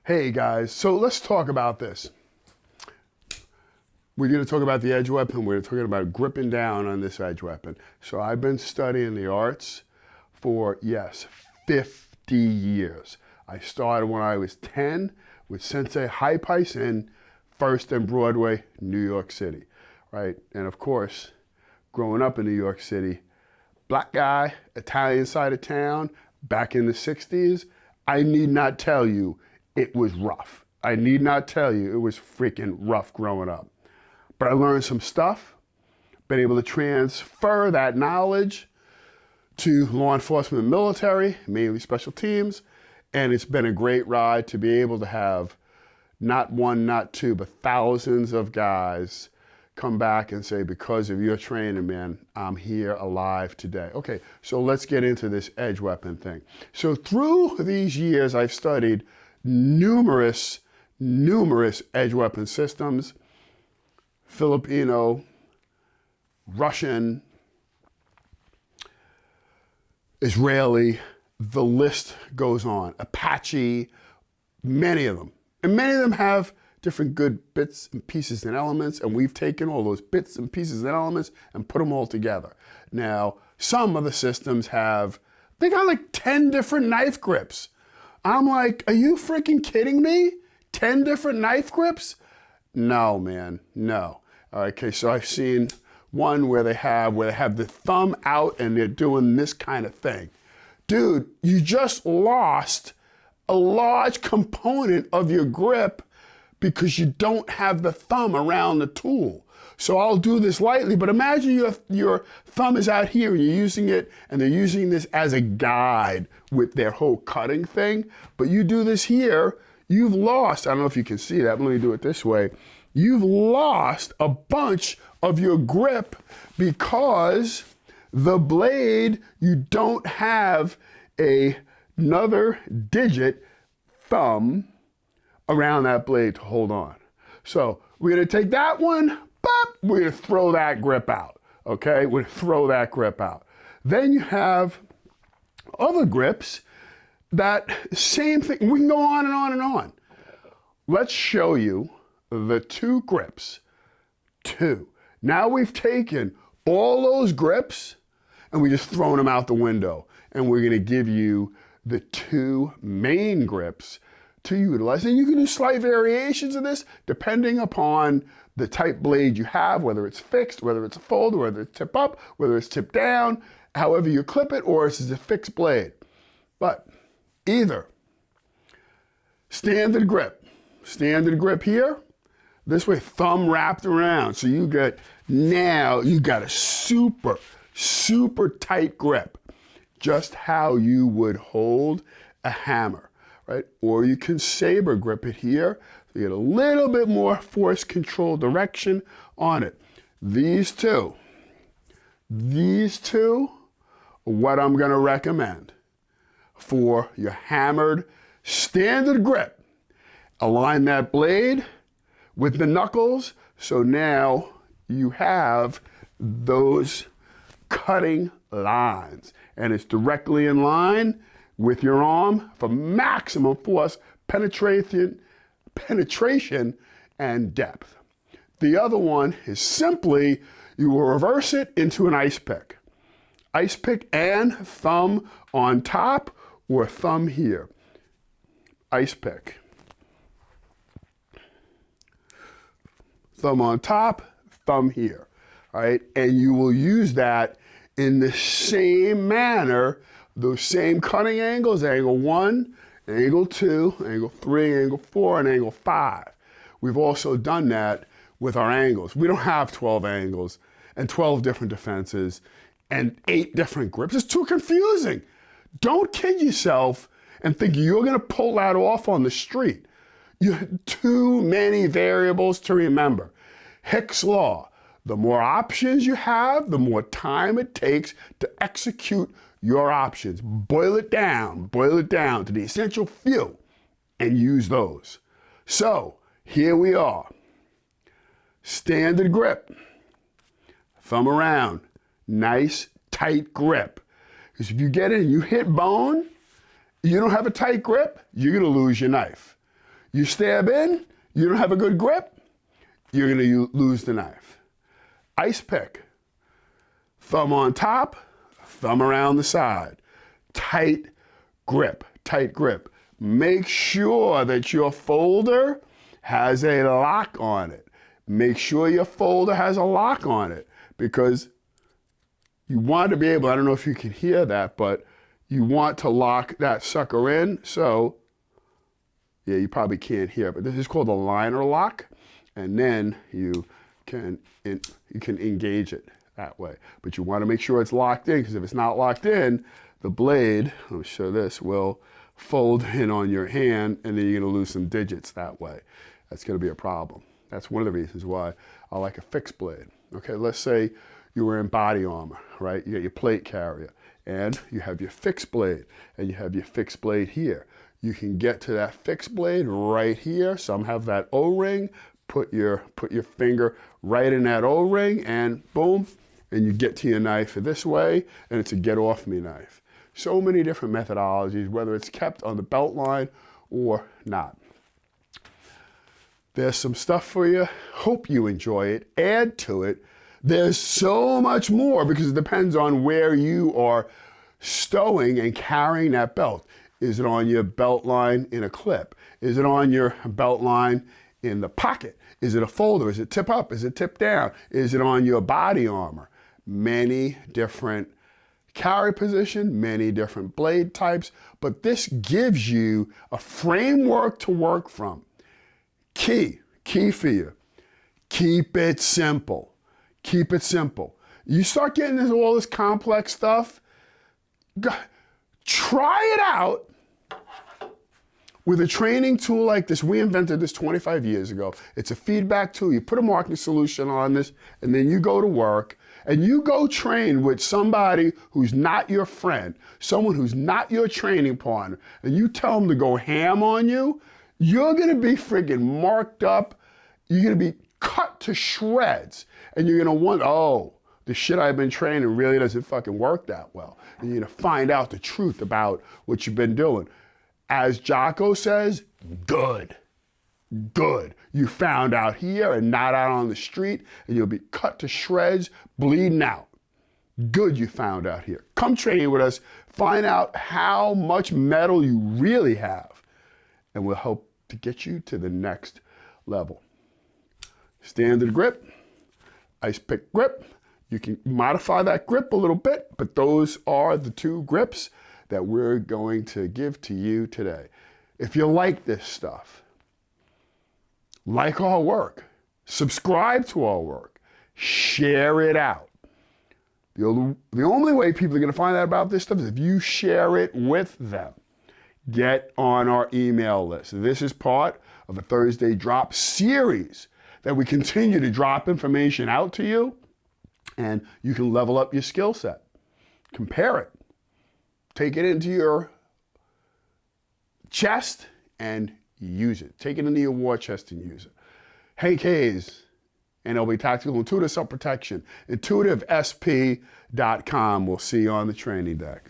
Hey guys, so let's talk about this. We're going to talk about the edge weapon. We're talking about gripping down on this edge weapon. So I've been studying the arts for, yes, 50 years. I started when I was 10 with Sensei Hypais in First and Broadway, New York City, right? And of course, growing up in New York City, black guy, Italian side of town, back in the 60s, I need not tell you it was rough. I need not tell you it was freaking rough growing up. But I learned some stuff, been able to transfer that knowledge to law enforcement and military, mainly special teams, and it's been a great ride to be able to have not one, not two, but thousands of guys come back and say, because of your training, man, I'm here alive today. Okay, so let's get into this edge weapon thing. So through these years, I've studied numerous edge weapon systems, Filipino, Russian, Israeli, the list goes on. Apache, many of them. And many of them have different good bits and pieces and elements, and we've taken all those bits and pieces and elements and put them all together. Now, some of the systems they got like 10 different knife grips. I'm like, are you freaking kidding me? 10 different knife grips? No, man, no. Okay, so I've seen one where they have the thumb out and they're doing this kind of thing. Dude, you just lost a large component of your grip because you don't have the thumb around the tool. So I'll do this lightly, but imagine your thumb is out here and you're using it, and they're using this as a guide with their whole cutting thing. But you do this here, you've lost, I don't know if you can see that, but let me do it this way. You've lost a bunch of your grip because the blade, you don't have another digit thumb around that blade to hold on. So we're gonna take that one, we're gonna throw that grip out, okay? We're gonna throw that grip out. Then you have other grips that same thing, we can go on and on and on. Let's show you the two grips, Now we've taken all those grips and we just thrown them out the window, and we're gonna give you the two main grips to utilize. And you can do slight variations of this depending upon the type blade you have, whether it's fixed, whether it's a fold, whether it's tip up, whether it's tip down, however you clip it, or it's a fixed blade. But either standard grip here, this way thumb wrapped around. So you got a super tight grip, just how you would hold a hammer, right? Or you can saber grip it here. So you get a little bit more force control direction on it. These two are what I'm gonna recommend for your hammered standard grip. Align that blade with the knuckles, so now you have those cutting lines, and it's directly in line with your arm for maximum force, penetration, and depth. The other one is simply, you will reverse it into an ice pick. Ice pick and thumb on top or thumb here. Ice pick. Thumb on top, thumb here, all right? And you will use that in the same manner, those same cutting angles, angle 1, angle 2, angle 3, angle 4, and angle 5. We've also done that with our angles. We don't have 12 angles and 12 different defenses and 8 different grips. It's too confusing. Don't kid yourself and think you're gonna pull that off on the street. You have too many variables to remember. Hick's Law, the more options you have, the more time it takes to execute your options. Boil it down to the essential few and use those. So here we are. Standard grip, thumb around, nice tight grip. Because if you get in and you hit bone, you don't have a tight grip, you're gonna lose your knife. You stab in, you don't have a good grip, you're gonna lose the knife. Ice pick. Thumb on top, thumb around the side. Tight grip, tight grip. Make sure that your folder has a lock on it. Make sure your folder has a lock on it, because you want to be able, I don't know if you can hear that, but you want to lock that sucker in. So, yeah, you probably can't hear, but this is called a liner lock. And then you can engage it that way. But you want to make sure it's locked in, because if it's not locked in, the blade, let me show this, will fold in on your hand, and then you're going to lose some digits that way. That's going to be a problem. That's one of the reasons why I like a fixed blade. Okay, let's say you were in body armor, right? You got your plate carrier, and you have your fixed blade, and you have your fixed blade here. You can get to that fixed blade right here. Some have that O-ring. Put your finger right in that O-ring, and boom, and you get to your knife this way, and it's a get off me knife. So many different methodologies, whether it's kept on the belt line or not. There's some stuff for you. Hope you enjoy it. Add to it. There's so much more, because it depends on where you are stowing and carrying that belt. Is it on your belt line in a clip? Is it on your belt line in the pocket? Is it a folder? Is it tip up? Is it tip down? Is it on your body armor? Many different carry position, many different blade types, but this gives you a framework to work from. Key for you. Keep it simple. Keep it simple. You start getting into all this complex stuff, try it out with a training tool like this. We invented this 25 years ago. It's a feedback tool. You put a marking solution on this, and then you go to work, and you go train with somebody who's not your friend, someone who's not your training partner, and you tell them to go ham on you, you're gonna be friggin' marked up. You're gonna be cut to shreds, and you're gonna wonder, oh, the shit I've been training really doesn't fucking work that well. And you're gonna find out the truth about what you've been doing. As Jocko says, good. Good. You found out here and not out on the street, and you'll be cut to shreds, bleeding out. Good you found out here. Come train with us. Find out how much metal you really have, and we'll help to get you to the next level. Standard grip, ice pick grip. You can modify that grip a little bit, but those are the two grips that we're going to give to you today. If you like this stuff, like our work, subscribe to our work, share it out. The only way people are gonna find out about this stuff is if you share it with them. Get on our email list. This is part of a Thursday Drop series that we continue to drop information out to you, and you can level up your skill set. Compare it. Take it into your chest and use it. Take it into your war chest and use it. Hank Hayes, NLB Tactical Intuitive Self-Protection, intuitivesp.com. We'll see you on the training deck.